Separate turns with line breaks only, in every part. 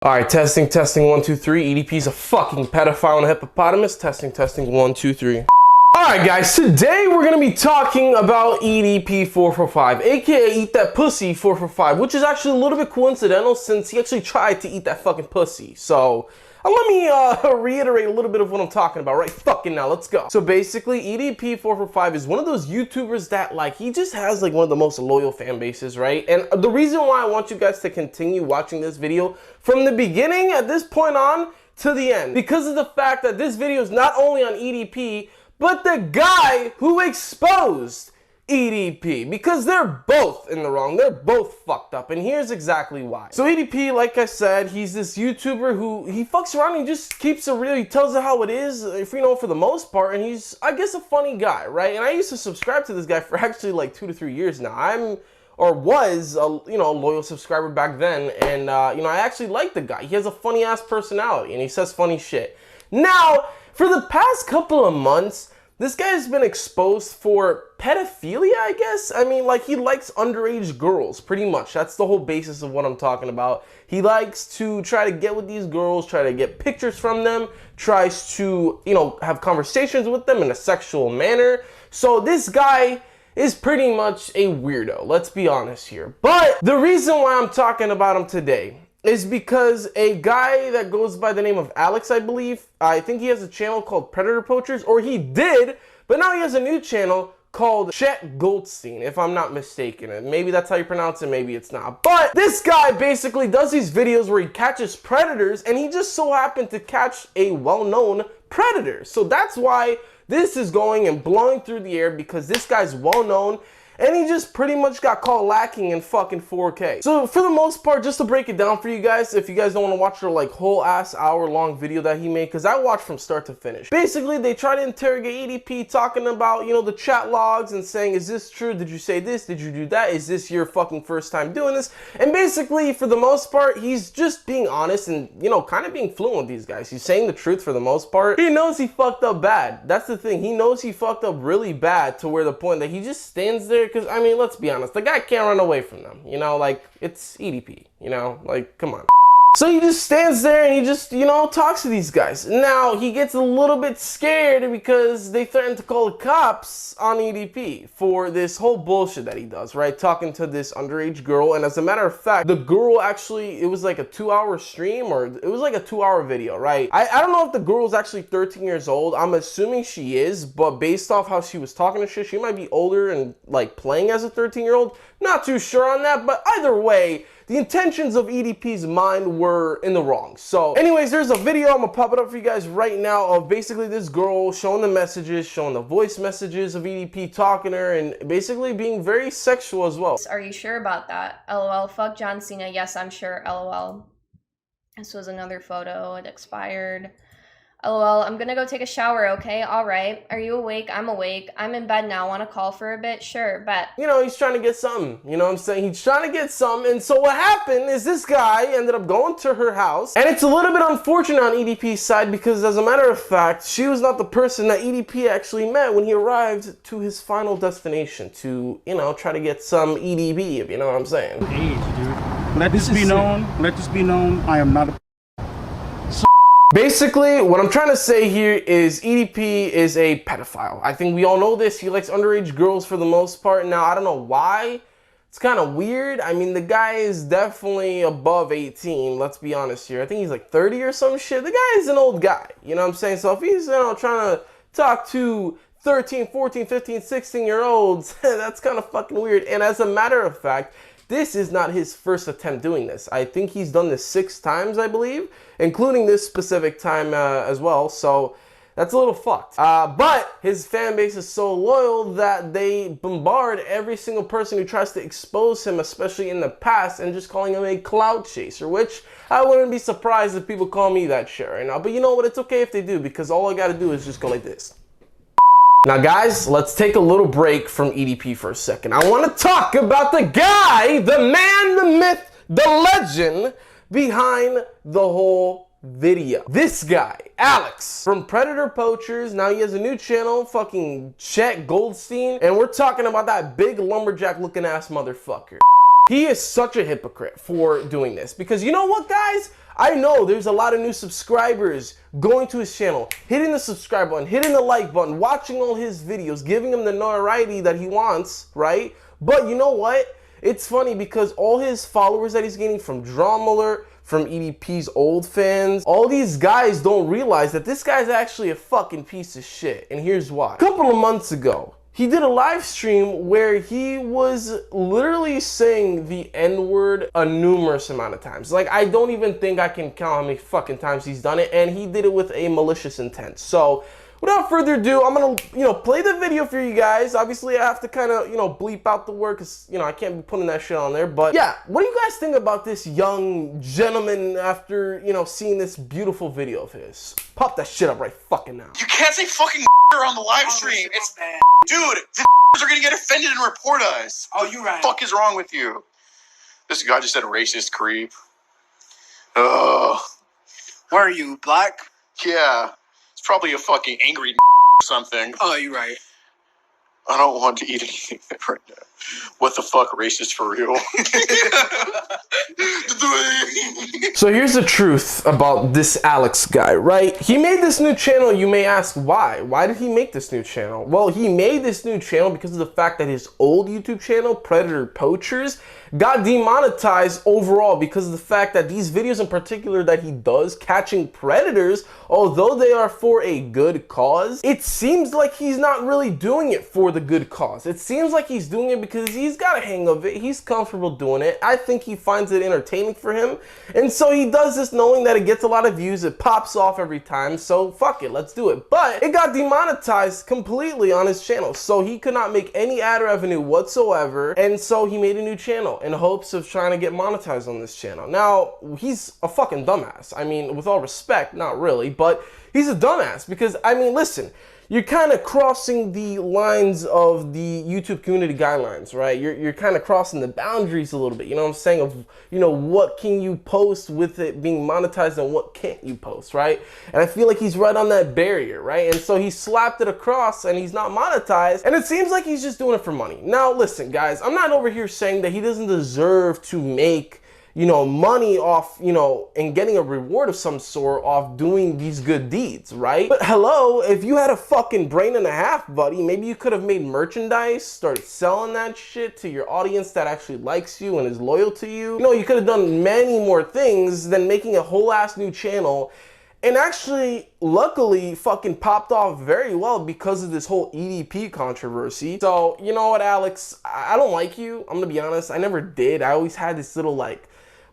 Alright, testing, 1, 2, 3. EDP's a fucking pedophile and a hippopotamus. Testing, 1, 2, 3. Alright guys, today we're gonna be talking about EDP445, aka Eat That Pussy 445, which is actually a little bit coincidental since he actually tried to eat that fucking pussy. So, let me reiterate a little bit of what I'm talking about right fucking now. Let's go. So basically, EDP445 is one of those YouTubers that, like, he just has like one of the most loyal fan bases, right? And the reason why I want you guys to continue watching this video from the beginning at this point on to the end, because of the fact that this video is not only on EDP, but the guy who exposed EDP, because they're both in the wrong. They're both fucked up, and here's exactly why. So EDP, like I said, he's this YouTuber who he fucks around and he just keeps it real. He tells it how it is, if you know, for the most part, and he's, I guess, a funny guy, right? And I used to subscribe to this guy for actually like 2 to 3 years now. Was a loyal subscriber back then, and I actually like the guy. He has a funny ass personality and he says funny shit. Now, for the past couple of months, this guy has been exposed for pedophilia, I guess. I mean, like, he likes underage girls, pretty much. That's the whole basis of what I'm talking about. He likes to try to get with these girls, try to get pictures from them, tries to, have conversations with them in a sexual manner. So this guy is pretty much a weirdo, let's be honest here. But the reason why I'm talking about him today is because a guy that goes by the name of Alex, I believe, I think he has a channel called Predator Poachers, or he did, but now he has a new channel called Chet Goldstein, if I'm not mistaken. And maybe that's how you pronounce it, maybe it's not. But this guy basically does these videos where he catches predators, and he just so happened to catch a well-known predator. So that's why this is going and blowing through the air, because this guy's well-known, and he just pretty much got caught lacking in fucking 4K. So for the most part, just to break it down for you guys, if you guys don't want to watch the like whole ass hour-long video that he made, because I watched from start to finish. Basically, they try to interrogate EDP, talking about, the chat logs and saying, is this true? Did you say this? Did you do that? Is this your fucking first time doing this? And basically, for the most part, he's just being honest and, kind of being fluent with these guys. He's saying the truth for the most part. He knows he fucked up bad. That's the thing. He knows he fucked up really bad to where the point that he just stands there. Because, I mean, let's be honest, the guy can't run away from them, like, it's EDP, like, come on. So he just stands there and he just, talks to these guys. Now, he gets a little bit scared because they threaten to call the cops on EDP for this whole bullshit that he does, right? Talking to this underage girl, and as a matter of fact, the girl actually, it was like a 2-hour stream, or it was like a 2-hour video, right? I don't know if the girl is actually 13 years old. I'm assuming she is, but based off how she was talking to shit, she might be older and, like, playing as a 13-year-old. Not too sure on that, but either way, the intentions of EDP's mind were in the wrong. So anyways, there's a video, I'm gonna pop it up for you guys right now, of basically this girl showing the messages, showing the voice messages of EDP talking to her, and basically being very sexual as well.
Are you sure about that? LOL, fuck John Cena. Yes, I'm sure. LOL. This was another photo. It expired. LOL, I'm gonna go take a shower, okay? Alright. Are you awake? I'm awake. I'm in bed now. Wanna call for a bit? Sure, bet.
He's trying to get something. You know what I'm saying? He's trying to get something. And so what happened is this guy ended up going to her house. And it's a little bit unfortunate on EDP's side, because as a matter of fact, she was not the person that EDP actually met when he arrived to his final destination to, try to get some EDP, if you know what I'm saying.
Age, dude. Let this be known, I am not a...
Basically, what I'm trying to say here is EDP is a pedophile. I think we all know this. He likes underage girls for the most part. Now, I don't know why. It's kind of weird. I mean, the guy is definitely above 18. Let's be honest here. I think he's like 30 or some shit. The guy is an old guy. You know what I'm saying? So if he's, trying to talk to 13, 14, 15, 16-year-olds, that's kind of fucking weird. And as a matter of fact, this is not his first attempt doing this. I think he's done this 6 times, I believe, including this specific time as well. So that's a little fucked. But his fan base is so loyal that they bombard every single person who tries to expose him, especially in the past, and just calling him a clout chaser, which I wouldn't be surprised if people call me that shit right now. But you know what? It's okay if they do, because all I gotta do is just go like this. Now guys, let's take a little break from EDP for a second. I want to talk about the guy, the man, the myth, the legend behind the whole video. This guy, Alex, from Predator Poachers. Now he has a new channel, fucking Chet Goldstein, and we're talking about that big lumberjack looking ass motherfucker. He is such a hypocrite for doing this, because you know what, guys? I know there's a lot of new subscribers going to his channel, hitting the subscribe button, hitting the like button, watching all his videos, giving him the notoriety that he wants, right? But you know what? It's funny because all his followers that he's getting from Drama Alert, from EDP's old fans, all these guys don't realize that this guy's actually a fucking piece of shit. And here's why. A couple of months ago, he did a live stream where he was literally saying the N-word a numerous amount of times. Like, I don't even think I can count how many fucking times he's done it, and he did it with a malicious intent. So, without further ado, I'm gonna, play the video for you guys. Obviously, I have to kind of, bleep out the word because, I can't be putting that shit on there. But yeah, what do you guys think about this young gentleman after, seeing this beautiful video of his? Pop that shit up right fucking now.
You can't say fucking on the live stream. It's, dude, the are gonna get offended and report us.
Oh, you right.
What the fuck is wrong with you? This guy just said racist creep. Ugh.
Where are you, black?
Yeah. It's probably a fucking angry or something.
Oh, you right.
I don't want to eat anything right now. What the fuck, racist for real?
So here's the truth about this Alex guy, right? He made this new channel. You may ask why. Why did he make this new channel? Well, he made this new channel because of the fact that his old YouTube channel, Predator Poachers, got demonetized overall because of the fact that these videos in particular that he does catching predators, although they are for a good cause, it seems like he's not really doing it for the good cause. It seems like he's doing it because he's got a hang of it. He's comfortable doing it. I think he finds it entertaining for him. And so he does this knowing that it gets a lot of views. It pops off every time. So fuck it, let's do it. But it got demonetized completely on his channel. So he could not make any ad revenue whatsoever. And so he made a new channel in hopes of trying to get monetized on this channel. Now, he's a fucking dumbass. I mean, with all respect, not really, but he's a dumbass because, I mean, listen, you're kind of crossing the lines of the YouTube community guidelines, right? You're kind of crossing the boundaries a little bit, you know what I'm saying? Of, what can you post with it being monetized and what can't you post, right? And I feel like he's right on that barrier, right? And so he slapped it across and he's not monetized, and it seems like he's just doing it for money. Now, listen, guys, I'm not over here saying that he doesn't deserve to make money off, and getting a reward of some sort off doing these good deeds, right? But hello, if you had a fucking brain and a half, buddy, maybe you could have made merchandise, start selling that shit to your audience that actually likes you and is loyal to you. You could have done many more things than making a whole ass new channel. And actually, luckily, fucking popped off very well because of this whole EDP controversy. So, you know what, Alex? I don't like you. I'm gonna be honest. I never did. I always had this little,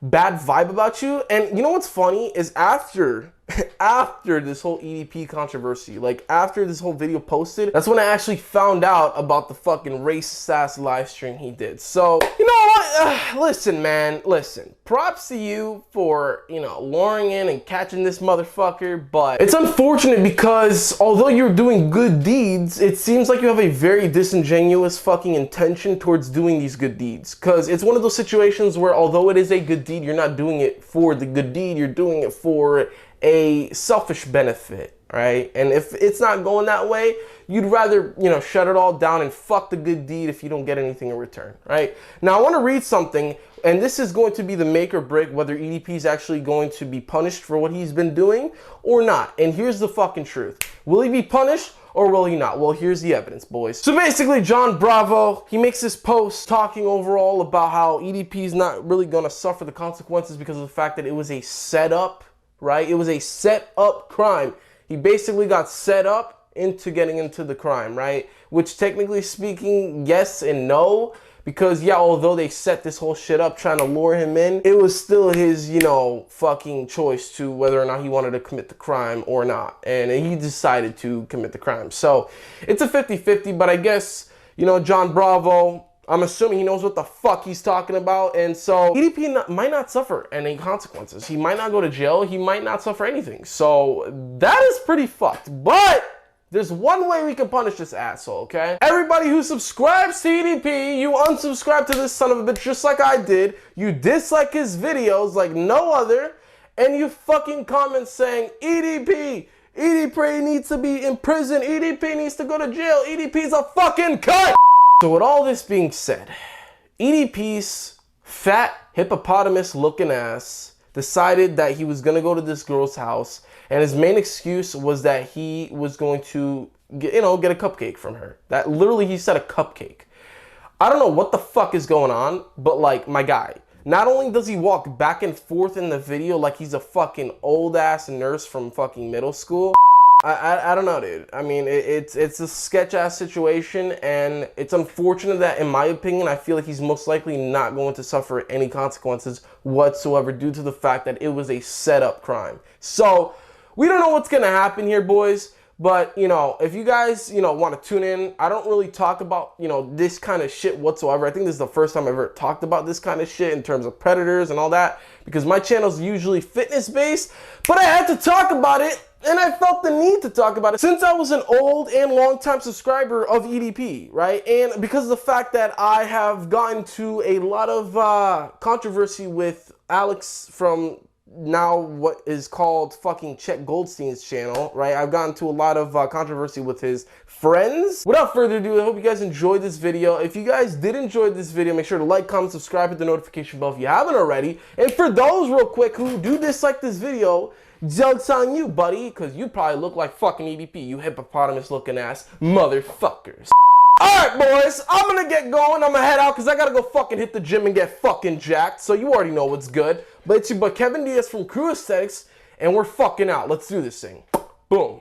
bad vibe about you. And you know what's funny is after this whole EDP controversy, after this whole video posted, that's when I actually found out about the fucking racist ass live stream he did. So, you know what? Listen, man, listen. Props to you for, luring in and catching this motherfucker, but it's unfortunate because although you're doing good deeds, it seems like you have a very disingenuous fucking intention towards doing these good deeds. Because it's one of those situations where although it is a good deed, you're not doing it for the good deed, you're doing it for a selfish benefit, right? And if it's not going that way, you'd rather, shut it all down and fuck the good deed if you don't get anything in return, right? Now, I want to read something, and this is going to be the make or break whether EDP is actually going to be punished for what he's been doing or not. And here's the fucking truth. Will he be punished or will he not? Well, here's the evidence, boys. So basically, John Bravo, he makes this post talking overall about how EDP is not really going to suffer the consequences because of the fact that it was a setup, right? It was a set up crime. He basically got set up into getting into the crime, right? Which technically speaking, yes and no, because yeah, although they set this whole shit up trying to lure him in, it was still his, fucking choice to whether or not he wanted to commit the crime or not. And he decided to commit the crime. So it's a 50-50, but I guess, John Bravo, I'm assuming he knows what the fuck he's talking about, and so EDP might not suffer any consequences. He might not go to jail. He might not suffer anything. So that is pretty fucked. But there's one way we can punish this asshole, okay? Everybody who subscribes to EDP, you unsubscribe to this son of a bitch just like I did. You dislike his videos like no other, and you fucking comment saying, EDP needs to be in prison. EDP needs to go to jail. EDP's a fucking cunt. So with all this being said, EDP's fat hippopotamus looking ass decided that he was gonna go to this girl's house, and his main excuse was that he was going to get a cupcake from her. That literally, he said a cupcake. I don't know what the fuck is going on, but like, my guy, not only does he walk back and forth in the video like he's a fucking old ass nurse from fucking middle school. I don't know, dude. I mean, it's a sketch ass situation, and it's unfortunate that, in my opinion, I feel like he's most likely not going to suffer any consequences whatsoever due to the fact that it was a set up crime. So we don't know what's gonna happen here, boys. But, if you guys, want to tune in, I don't really talk about, this kind of shit whatsoever. I think this is the first time I've ever talked about this kind of shit in terms of predators and all that, because my channel's usually fitness-based, but I had to talk about it, and I felt the need to talk about it since I was an old and long-time subscriber of EDP, right? And because of the fact that I have gotten to a lot of controversy with Alex from now what is called fucking Chet Goldstein's channel, right? I've gotten to a lot of controversy with his friends. Without further ado, I hope you guys enjoyed this video. If you guys did enjoy this video, make sure to like, comment, subscribe, hit the notification bell if you haven't already. And for those real quick who do dislike this video, joke's on you, buddy, because you probably look like fucking EDP, you hippopotamus looking ass motherfuckers. Alright, boys, I'm gonna get going. I'm gonna head out because I gotta go fucking hit the gym and get fucking jacked. So you already know what's good. But it's your boy Kevin Diaz from Crew Aesthetics, and we're fucking out. Let's do this thing. Boom.